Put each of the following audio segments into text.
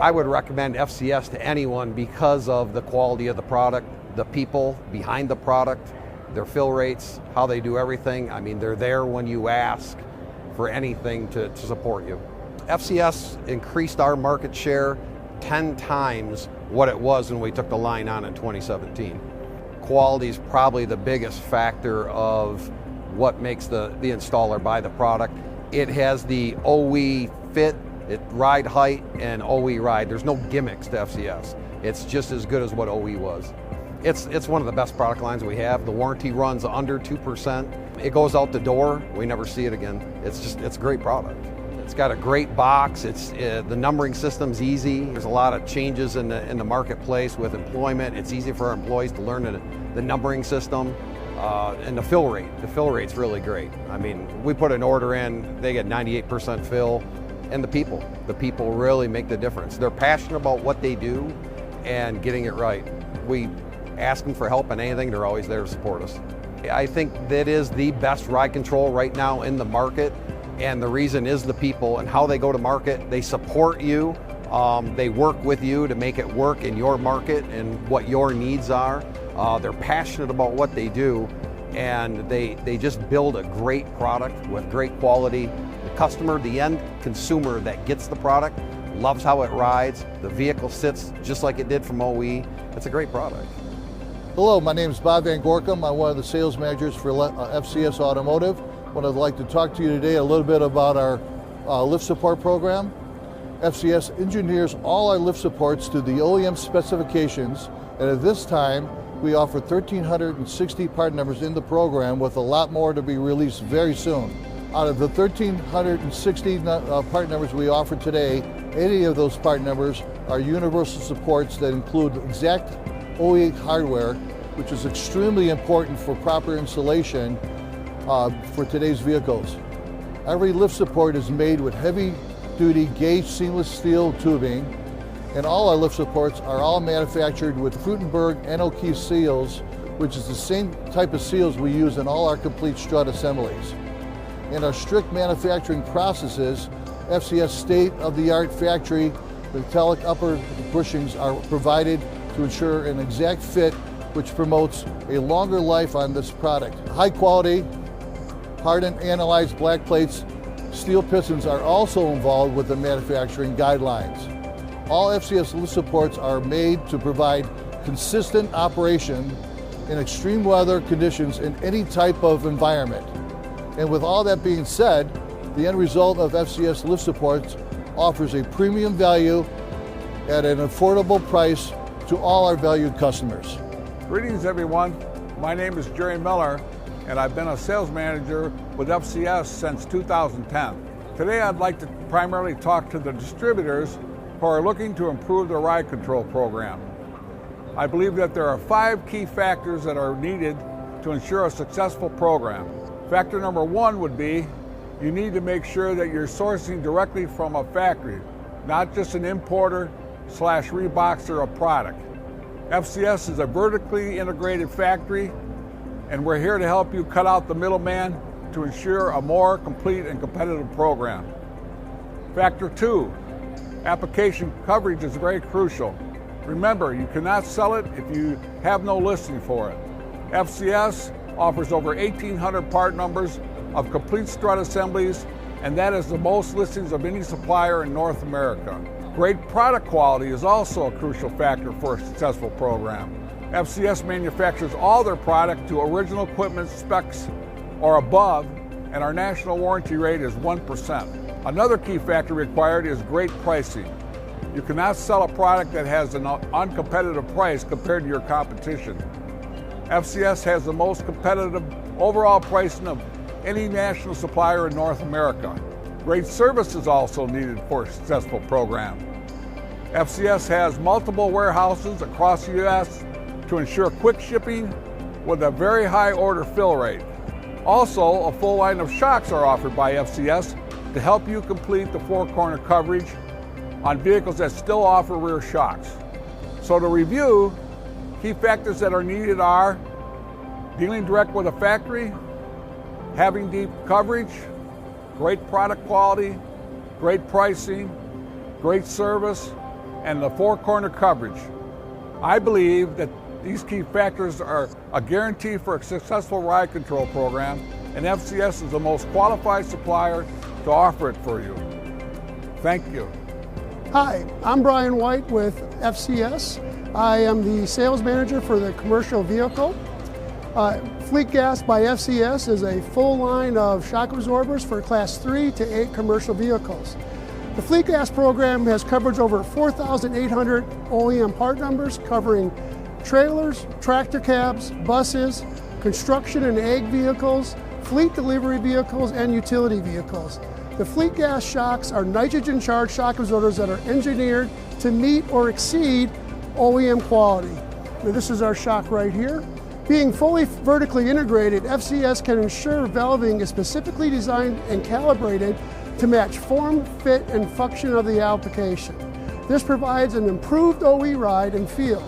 I would recommend FCS to anyone because of the quality of the product, the people behind the product, their fill rates, how they do everything. I mean, they're there when you ask for anything to support you. FCS increased our market share 10 times what it was when we took the line on in 2017. Quality is probably the biggest factor of what makes the installer buy the product. It has the OE fit, ride height, and OE ride. There's no gimmicks to FCS. It's just as good as what OE was. It's one of the best product lines we have. The warranty runs under 2%. It goes out the door, we never see it again. It's a great product. It's got a great box. The numbering system's easy. There's a lot of changes in the marketplace with employment. It's easy for our employees to learn the numbering system. And the fill rate. The fill rate's really great. I mean, we put an order in, they get 98% fill. And the people really make the difference. They're passionate about what they do and getting it right. We ask them for help on anything, they're always there to support us. I think that is the best ride control right now in the market, and the reason is the people and how they go to market. They support you, they work with you to make it work in your market and what your needs are. They're passionate about what they do, and they just build a great product with great quality. The customer, the end consumer that gets the product, loves how it rides. The vehicle sits just like it did from OE. It's a great product. Hello, my name is Bob Van Gorkum. I'm one of the sales managers for FCS Automotive. What I'd like to talk to you today a little bit about our lift support program. FCS engineers all our lift supports to the OEM specifications, and at this time we offer 1,360 part numbers in the program, with a lot more to be released very soon. Out of the 1,360 part numbers we offer today, 80 of those part numbers are universal supports that include exact OE hardware, which is extremely important for proper installation for today's vehicles. Every lift support is made with heavy-duty gauge seamless steel tubing, and all our lift supports are all manufactured with Frutenberg NOK seals, which is the same type of seals we use in all our complete strut assemblies. In our strict manufacturing processes, FCS state-of-the-art factory metallic upper bushings are provided to ensure an exact fit, which promotes a longer life on this product. High quality, hardened analyzed black plates, steel pistons are also involved with the manufacturing guidelines. All FCS lift supports are made to provide consistent operation in extreme weather conditions in any type of environment. And with all that being said, the end result of FCS lift supports offers a premium value at an affordable price to all our valued customers. Greetings everyone, my name is Jerry Miller and I've been a sales manager with FCS since 2010. Today I'd like to primarily talk to the distributors who are looking to improve their ride control program. I believe that there are 5 key factors that are needed to ensure a successful program. Factor number 1 would be you need to make sure that you're sourcing directly from a factory, not just an importer / reboxer of product. FCS is a vertically integrated factory, and we're here to help you cut out the middleman to ensure a more complete and competitive program. Factor 2, application coverage is very crucial. Remember, you cannot sell it if you have no listing for it. FCS offers over 1,800 part numbers of complete strut assemblies, and that is the most listings of any supplier in North America. Great product quality is also a crucial factor for a successful program. FCS manufactures all their product to original equipment specs or above, and our national warranty rate is 1%. Another key factor required is great pricing. You cannot sell a product that has an uncompetitive price compared to your competition. FCS has the most competitive overall pricing of any national supplier in North America. Great service is also needed for a successful program. FCS has multiple warehouses across the U.S. to ensure quick shipping with a very high order fill rate. Also, a full line of shocks are offered by FCS to help you complete the 4-corner coverage on vehicles that still offer rear shocks. So to review, key factors that are needed are dealing direct with a factory, having deep coverage, great product quality, great pricing, great service, and the four-corner coverage. I believe that these key factors are a guarantee for a successful ride control program, and FCS is the most qualified supplier to offer it for you. Thank you. Hi, I'm Brian White with FCS. I am the sales manager for the commercial vehicle. Fleet Gas by FCS is a full line of shock absorbers for Class 3 to 8 commercial vehicles. The Fleet Gas program has coverage over 4,800 OEM part numbers covering trailers, tractor cabs, buses, construction and ag vehicles, fleet delivery vehicles, and utility vehicles. The Fleet Gas shocks are nitrogen-charged shock absorbers that are engineered to meet or exceed OEM quality. Now, this is our shock right here. Being fully vertically integrated, FCS can ensure valving is specifically designed and calibrated to match form, fit, and function of the application. This provides an improved OE ride and feel.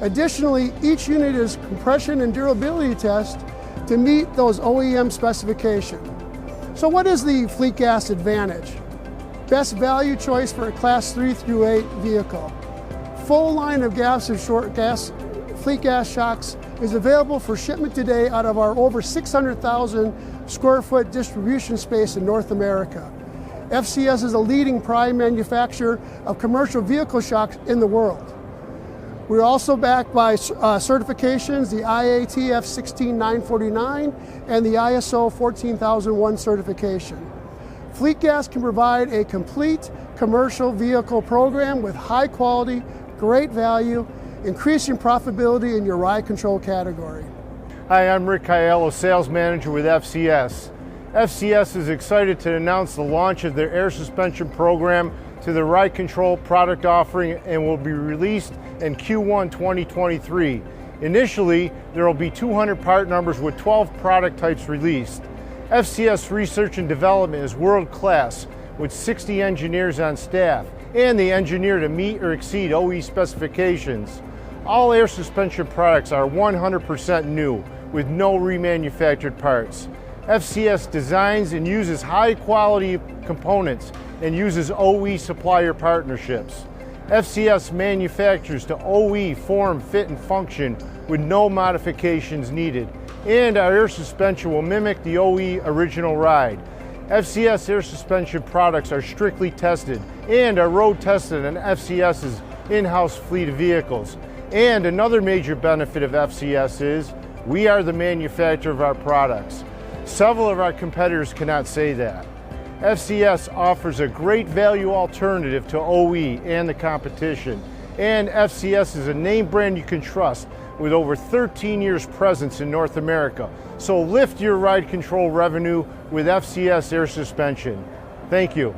Additionally, each unit is compression and durability test to meet those OEM specifications. So what is the Fleet Gas advantage? Best value choice for a Class 3 through 8 vehicle. Full line of Fleet Gas shocks is available for shipment today out of our over 600,000 square foot distribution space in North America. FCS is a leading prime manufacturer of commercial vehicle shocks in the world. We're also backed by certifications, the IATF 16949 and the ISO 14001 certification. Fleet Gas can provide a complete commercial vehicle program with high quality, great value, increasing profitability in your ride control category. Hi, I'm Rick Caiello, Sales Manager with FCS. FCS is excited to announce the launch of their air suspension program to the ride control product offering and will be released in Q1 2023. Initially, there will be 200 part numbers with 12 product types released. FCS research and development is world class with 60 engineers on staff, and they engineer to meet or exceed OE specifications. All air suspension products are 100% new with no remanufactured parts. FCS designs and uses high quality components and uses OE supplier partnerships. FCS manufactures to OE form, fit, and function with no modifications needed. And our air suspension will mimic the OE original ride. FCS air suspension products are strictly tested and are road tested on FCS's in-house fleet of vehicles. And another major benefit of FCS is we are the manufacturer of our products. Several of our competitors cannot say that. FCS offers a great value alternative to OE and the competition. And FCS is a name brand you can trust with over 13 years presence in North America. So lift your ride control revenue with FCS air suspension. Thank you.